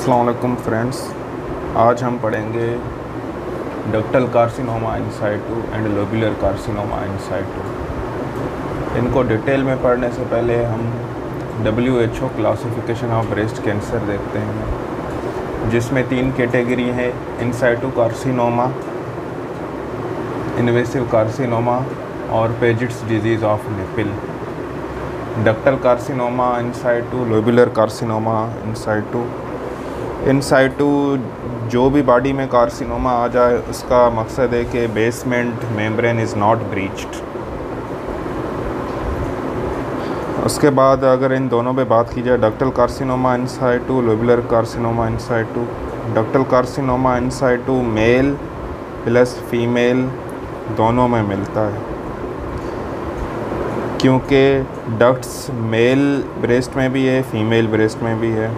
अस्सलाम वालेकुम फ्रेंड्स, आज हम पढ़ेंगे ductal carcinoma in situ and lobular carcinoma in situ. इनको डिटेल में पढ़ने से पहले हम WHO classification of breast cancer देखते हैं, जिसमें 3 कैटेगरी है: in situ carcinoma, invasive carcinoma और Paget's disease of nipple. Ductal carcinoma in situ, lobular carcinoma in situ जो भी बॉडी में कार्सिनोमा आ जाए, उसका मकसद है कि basement membrane is not breached. उसके बाद अगर इन दोनों पे बात की जाए, ductal carcinoma in situ, lobular carcinoma in situ. Ductal carcinoma in situ male plus female दोनों में मिलता है, क्योंकि डक्ट्स मेल ब्रेस्ट में भी है, फीमेल ब्रेस्ट में भी है।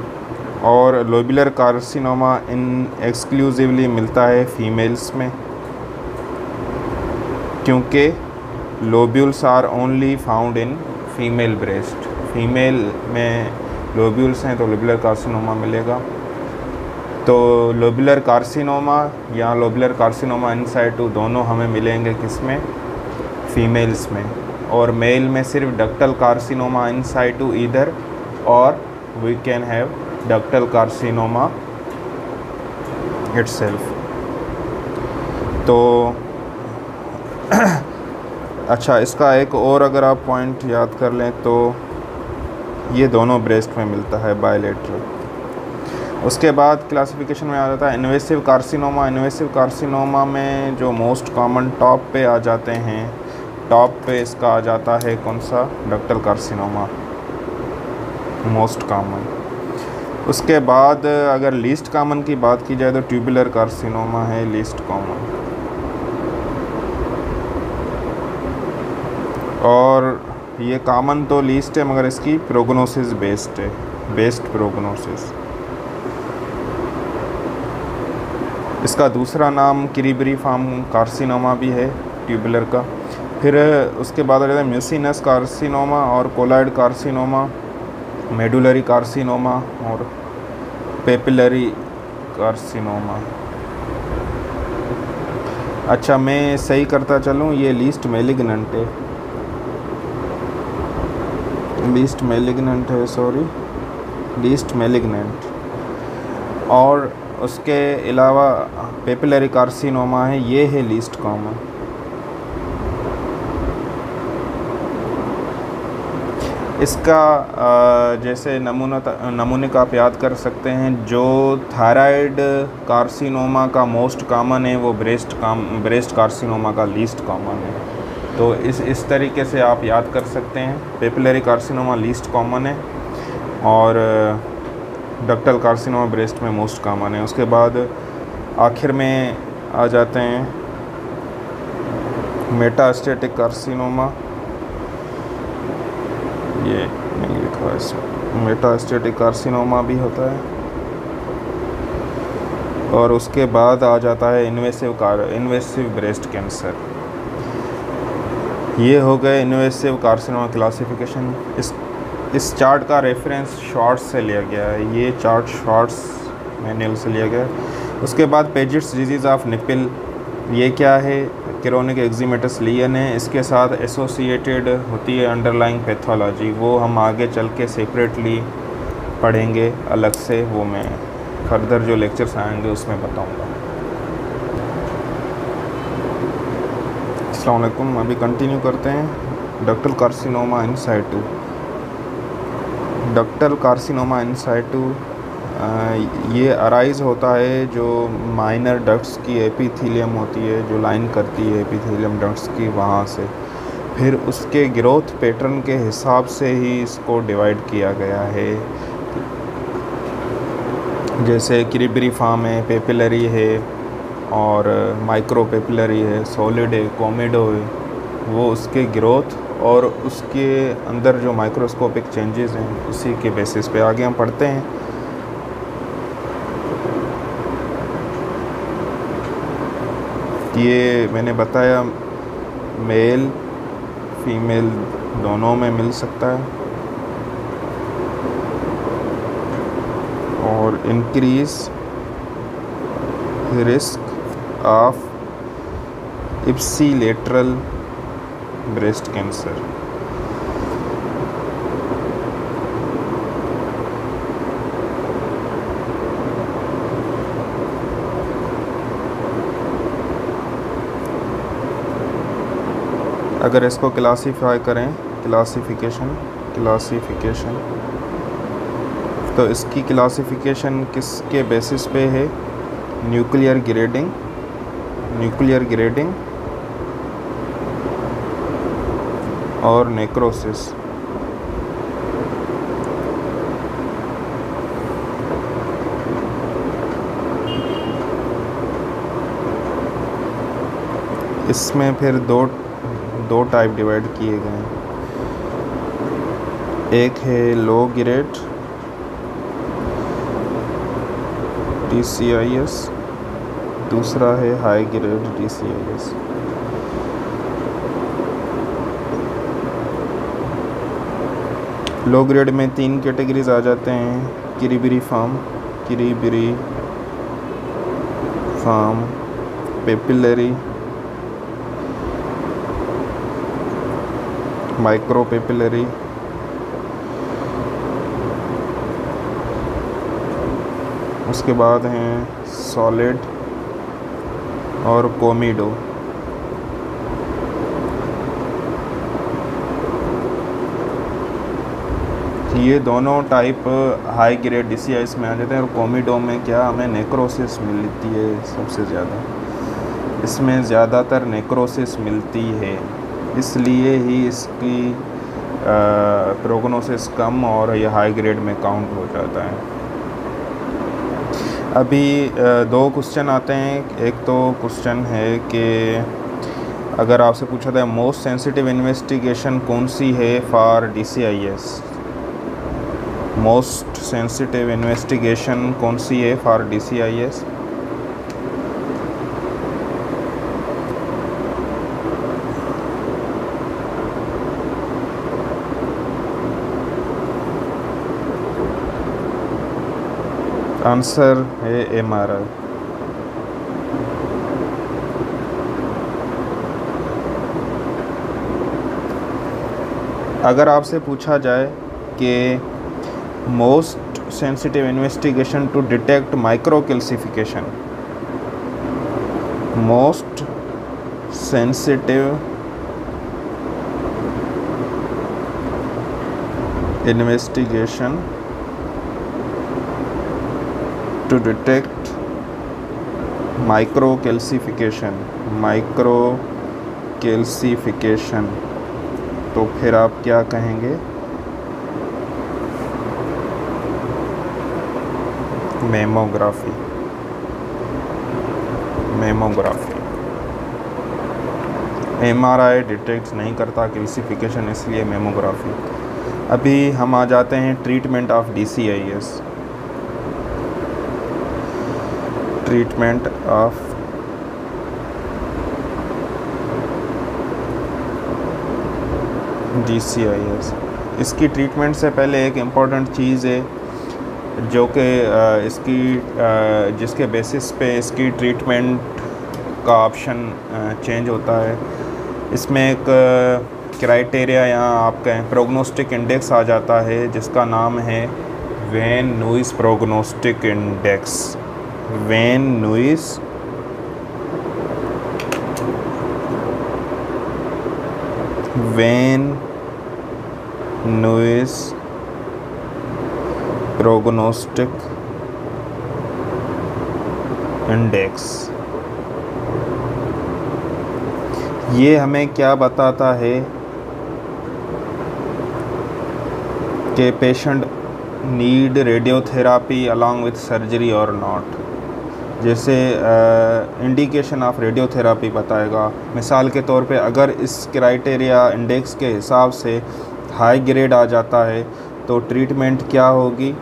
और लोब्यूलर कार्सिनोमा इन एक्सक्लूसिवली मिलता है फीमेल्स में, क्योंकि lobules are only found in female breast. Female में लोब्यूल्स हैं तो लोब्यूलर कार्सिनोमा मिलेगा। तो लोब्यूलर कार्सिनोमा या लोब्यूलर कार्सिनोमा इन साइटू दोनों हमें मिलेंगे किसमें? फीमेल्स में। और मेल में सिर्फ ductal carcinoma in situ either, और we can have ductal carcinoma itself. तो अच्छा, इसका एक और अगर आप पॉइंट याद कर लें तो ये दोनों ब्रेस्ट में मिलता है बायलेटरल। उसके बाद क्लासिफिकेशन में आ जाता है इन्वेसिव कार्सिनोमा। इन्वेसिव कार्सिनोमा में जो मोस्ट कॉमन टॉप पे आ जाते हैं, टॉप पे इसका आ जाता है कौन सा? Ductal carcinoma, most common. उसके बाद अगर लीस्ट कॉमन की बात की जाए तो ट्यूबुलर कार्सिनोमा है लीस्ट कॉमन। और ये कॉमन तो लीस्ट है, मगर इसकी प्रोग्नोसिस बेस्ड है, बेस्ट प्रोग्नोसिस। इसका दूसरा नाम क्रीब्रिफॉर्म कार्सिनोमा भी है ट्यूबुलर का। फिर उसके बाद आ जाता है म्यूसिनस कार्सिनोमा और कोलाइड कार्सिनोमा, मेडुलरी कार्सिनोमा और पेपिलरी कार्सिनोमा। अच्छा, मैं सही करता चलूँ, ये लीस्ट मैलिग्नेंट है, लीस्ट मैलिग्नेंट। और उसके अलावा पेपिलरी कार्सिनोमा है, ये है लीस्ट कॉमन। इसका जैसे नमूने का आप याद कर सकते हैं, जो थायराइड कार्सिनोमा का मोस्ट कॉमन है वो ब्रेस्ट कार्सिनोमा का लीस्ट कॉमन है। तो इस तरीके से आप याद कर सकते हैं। पेपिलरी कार्सिनोमा लीस्ट कॉमन है और डक्टल कार्सिनोमा ब्रेस्ट में मोस्ट कॉमन है। उसके बाद आखिर में आ जाते हैं मेटास्टेटिक कार्सिनोमा, ये नहीं लिखा है इसमें, मेटास्टेटिक कार्सिनोमा भी होता है। और उसके बाद आ जाता है इन्वेसिव ब्रेस्ट कैंसर। ये हो गए इन्वेसिव कार्सिनोमा क्लासिफिकेशन। इस चार्ट का रेफरेंस शॉर्ट्स से लिया गया है, ये चार्ट शॉर्ट्स मैनुअल से लिया गया है। उसके बाद पेजिट्स डिजीज़ ऑफ निपल, ये क्या है? क्रोनिक एक्जिमेटस लीजन है, इसके साथ एसोसिएटेड होती है अंडरलाइंग पैथोलॉजी, वो हम आगे चल के सेपरेटली पढ़ेंगे अलग से, वो मैं फर्दर जो लेक्चर्स आएंगे उसमें बताऊंगा। अस्सलाम वालेकुम, अभी कंटिन्यू करते हैं। Ductal carcinoma in situ. Ductal carcinoma in situ ये अराइज़ होता है जो माइनर डक्ट्स की एपिथेलियम होती है, जो लाइन करती है एपिथेलियम डक्ट्स की, वहाँ से फिर उसके ग्रोथ पैटर्न के हिसाब से ही इसको डिवाइड किया गया है। जैसे क्रीब्रिफॉर्म है, पेपिलरी है और माइक्रो पेपिलरी है, सॉलिड है, कोमिडो है, वो उसके ग्रोथ और उसके अंदर जो माइक्रोस्कोपिक चेंजेस हैं उसी के बेसिस पे आगे हम पढ़ते हैं। ये मैंने बताया मेल फीमेल दोनों में मिल सकता है। और और increase risk of ipsilateral breast cancer. अगर इसको क्लासीफाई करें, क्लासिफिकेशन तो इसकी क्लासिफिकेशन किसके बेसिस पे है? न्यूक्लियर ग्रेडिंग और नेक्रोसिस। इसमें फिर दो टाइप डिवाइड किए गए हैं। एक है लो ग्रेड DCIS, दूसरा है high grade DCIS। Low grade में 3 कैटेगरीज आ जाते हैं, किरीबिरी फार्म, पेपिलरी, माइक्रो पेपिलरी, उसके बाद हैं सॉलिड और कोमिडो। ये दोनों टाइप हाई ग्रेड DCIS में आ जाते हैं और कोमिडो में क्या हमें नेक्रोसिस मिलती है सबसे ज़्यादा। इसमें ज़्यादातर नेक्रोसिस मिलती है, इसलिए ही इसकी प्रोग्नोसिस कम और ये हाई ग्रेड में काउंट हो जाता है। अभी 2 क्वेश्चन आते हैं। एक तो क्वेश्चन है कि अगर आपसे पूछा जाए मोस्ट सेंसिटिव इन्वेस्टिगेशन कौन सी है for DCIS, most sensitive investigation कौन सी है फॉर DCIS? आंसर है MRI। अगर आपसे पूछा जाए कि most sensitive investigation to detect microcalcification, most sensitive investigation to detect microcalcification, तो फिर आप क्या कहेंगे? मेमोग्राफी। MRI डिटेक्ट नहीं करता कैल्सिफिकेशन, इसलिए मेमोग्राफी। अभी हम आ जाते हैं treatment of DCIS। Treatment of DCIS। इसकी ट्रीटमेंट से पहले एक इम्पॉर्टेंट चीज़ है जो कि जिसके बेसिस पे इसकी ट्रीटमेंट का ऑप्शन चेंज होता है। इसमें एक क्राइटेरिया यहाँ आपका प्रोग्नोस्टिक इंडेक्स आ जाता है जिसका नाम है Van Nuys prognostic index. Van Nuys prognostic index. ये हमें क्या बताता है कि patient need radiotherapy along with surgery और नॉट। जैसे इंडिकेशन ऑफ रेडियोथेरापी बताएगा। मिसाल के तौर पे अगर इस क्राइटेरिया इंडेक्स के हिसाब से हाई ग्रेड आ जाता है तो ट्रीटमेंट क्या होगी?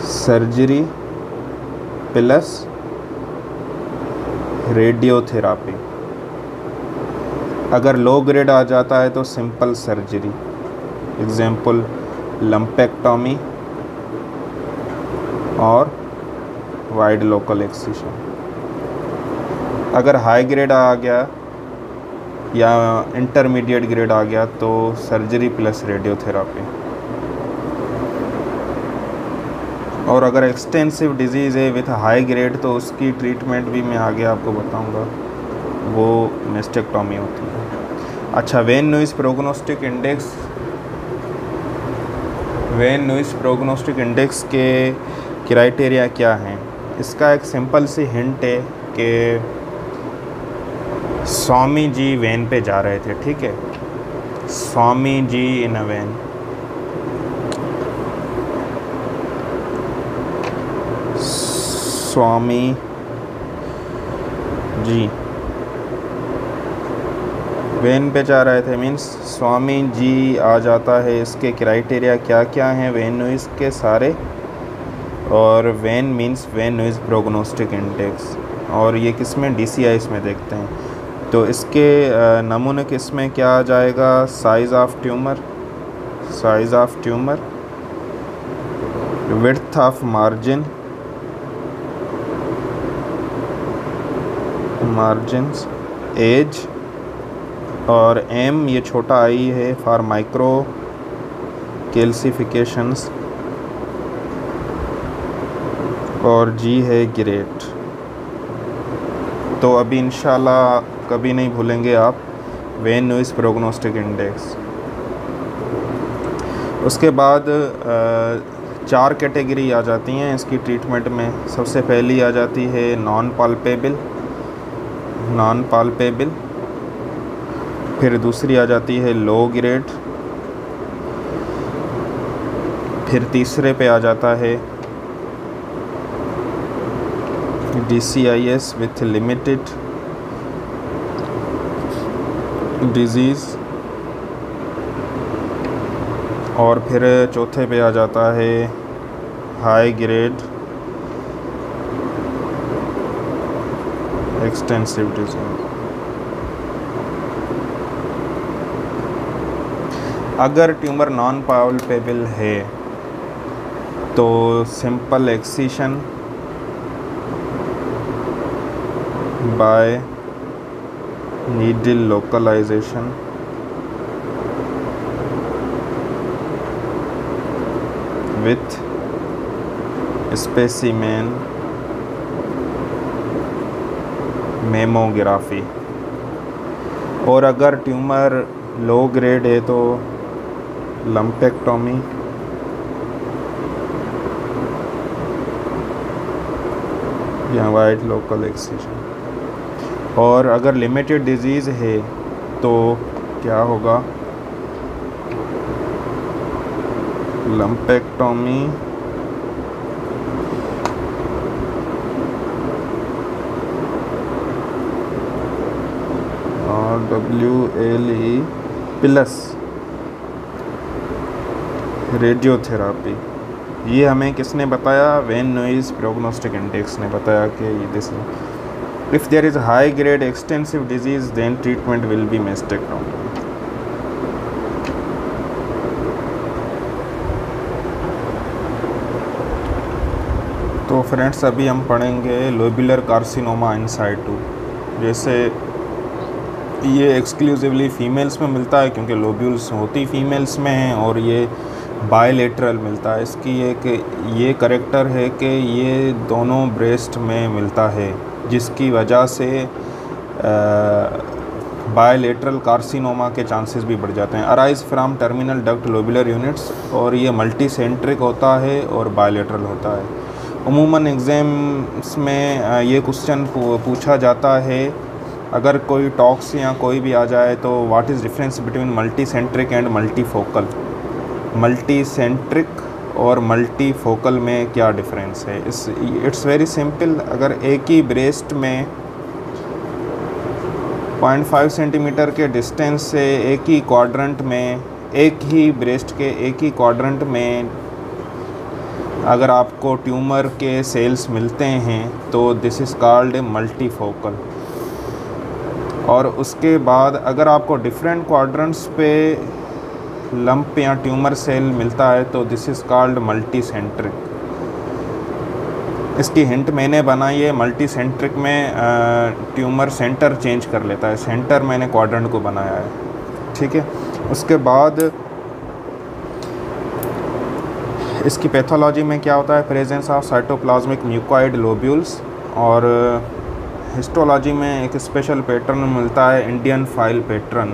Surgery plus radiotherapy. अगर लो ग्रेड आ जाता है तो सिंपल सर्जरी, एग्जाम्पल लम्पेक्टॉमी और वाइड लोकल एक्सिशन। अगर हाई ग्रेड आ गया या इंटरमीडिएट ग्रेड आ गया तो सर्जरी प्लस रेडियोथेरापी। और अगर एक्सटेंसिव डिजीज़ है विथ हाई ग्रेड तो उसकी ट्रीटमेंट भी मैं आगे आपको बताऊंगा, वो मेस्टेक्टॉमी होती है। अच्छा, when noise prognostic index. When noise prognostic index के क्राइटेरिया क्या हैं? इसका एक सिंपल सी हिंट है कि स्वामी जी वैन पे जा रहे थे, ठीक है, स्वामी जी इन अ वैन। स्वामी जी वैन पे जा रहे थे मीन्स स्वामी जी आ जाता है। इसके क्राइटेरिया क्या क्या हैं वेन नॉइस के सारे, और when means when noise prognostic index, और ये किस में, DCIS में देखते हैं। तो इसके नमूने किस में क्या आ जाएगा? Size of tumour, size of tumour, width of margin, margins, age, और M ये छोटा आई है फॉर माइक्रो कैल्सिफिकेशंस, और G है ग्रेड। तो अभी इंशाल्लाह कभी नहीं भूलेंगे आप वेन नॉइस प्रोग्नोस्टिक इंडेक्स। उसके बाद 4 कैटेगरी आ जाती हैं इसकी ट्रीटमेंट में। सबसे पहली आ जाती है नॉन पाल्पेबल, नॉन पाल्पेबल। फिर दूसरी आ जाती है लो ग्रेड। फिर तीसरे पे आ जाता है DCIS विथ लिमिटेड डिजीज़, और फिर चौथे पे आ जाता है हाई ग्रेड एक्सटेंसिव डिजीज। अगर ट्यूमर नॉन पाल्पेबल है तो simple excision by needle localisation, with specimen mammography. और अगर ट्यूमर लो ग्रेड है तो लंपेक्टोमी या वाइड लोकल एक्सिशन। और अगर लिमिटेड डिजीज़ है तो क्या होगा? लंपेक्टोमी और WLE प्लस रेडियोथेरापी। ये हमें किसने बताया? वेन नॉइस प्रोग्नोस्टिक इंडेक्स ने बताया कि this if there is high grade extensive disease then treatment will be mastectomy. तो फ्रेंड्स अभी हम पढ़ेंगे लोब्यूलर कार्सिनोमा इन साइटू। जैसे ये एक्सक्लूसिवली फीमेल्स में मिलता है क्योंकि लोब्यूल्स होती फीमेल्स में हैं, और ये बायलेटरल मिलता है। इसकी एक ये करेक्टर है कि ये दोनों ब्रेस्ट में मिलता है, जिसकी वजह से बायलेटरल कार्सिनोमा के चांसेस भी बढ़ जाते हैं। Arise from terminal duct lobular units, और ये मल्टीसेंट्रिक होता है और बायलेटरल होता है। उमूमन एग्ज़ाम्स में ये क्वेश्चन पूछा जाता है, अगर कोई टॉक्स या कोई भी आ जाए तो what is difference between multicentric and multifocal. Multicentric और मल्टीफोकल में क्या डिफरेंस है? It's very simple. अगर एक ही ब्रेस्ट में 0.5 सेंटीमीटर के डिस्टेंस से एक ही क्वाड्रेंट में, एक ही ब्रेस्ट के एक ही क्वाड्रेंट में अगर आपको ट्यूमर के सेल्स मिलते हैं तो दिस इज़ कॉल्ड मल्टीफोकल। और उसके बाद अगर आपको डिफरेंट क्वाड्रेंट्स पे लंप या ट्यूमर सेल मिलता है तो दिस इज़ कॉल्ड मल्टीसेंट्रिक। इसकी हिंट मैंने बनाई है, मल्टी सेंट्रिक में ट्यूमर सेंटर चेंज कर लेता है, सेंटर मैंने क्वाड्रेंट को बनाया है, ठीक है। उसके बाद इसकी पैथोलॉजी में क्या होता है, presence of cytoplasmic mucoid lobules, और हिस्टोलॉजी में एक स्पेशल पैटर्न मिलता है, इंडियन फाइल पैटर्न।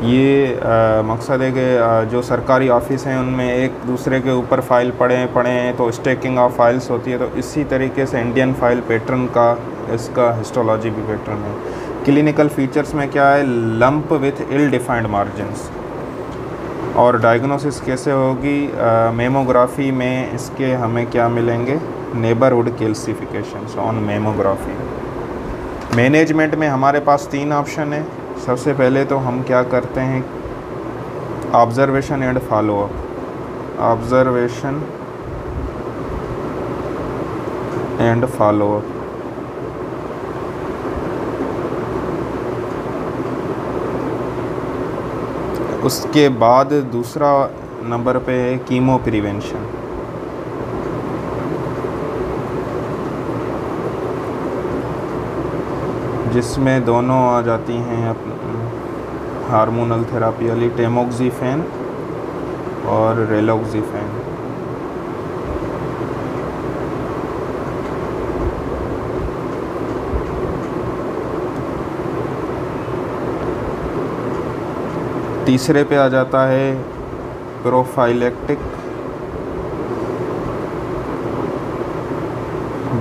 ये मकसद है कि जो सरकारी ऑफिस हैं उनमें एक दूसरे के ऊपर फाइल पड़े तो स्टैकिंग ऑफ फाइल्स होती है, तो इसी तरीके से इंडियन फाइल पैटर्न का इसका हिस्टोलॉजी भी पैटर्न है। क्लिनिकल फीचर्स में क्या है, lump with ill defined margins. और डायग्नोसिस कैसे होगी, मेमोग्राफी में इसके हमें क्या मिलेंगे, neighbourhood calcifications on mammography. Management में हमारे पास 3 ऑप्शन है। सबसे पहले तो हम क्या करते हैं, observation and follow up. Observation and follow up. उसके बाद दूसरा नंबर पे है कीमो प्रिवेंशन। जिसमें दोनों आ जाती हैं हार्मोनल थेरापी वाली, टेमोक्सिफेन और रेलोक्सिफेन। तीसरे पे आ जाता है प्रोफाइलेक्टिक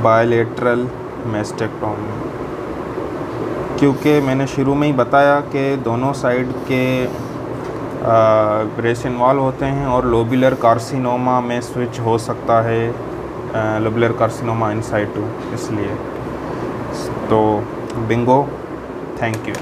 बायलेटरल मैस्टेक्टोमी। क्योंकि मैंने शुरू में ही बताया कि दोनों साइड के ब्रेस्ट इन्वॉल्व होते हैं और लोबुलर कार्सिनोमा में स्विच हो सकता है, लोबुलर कार्सिनोमा इन साइटू, इसलिए। तो बिंगो, थैंक यू।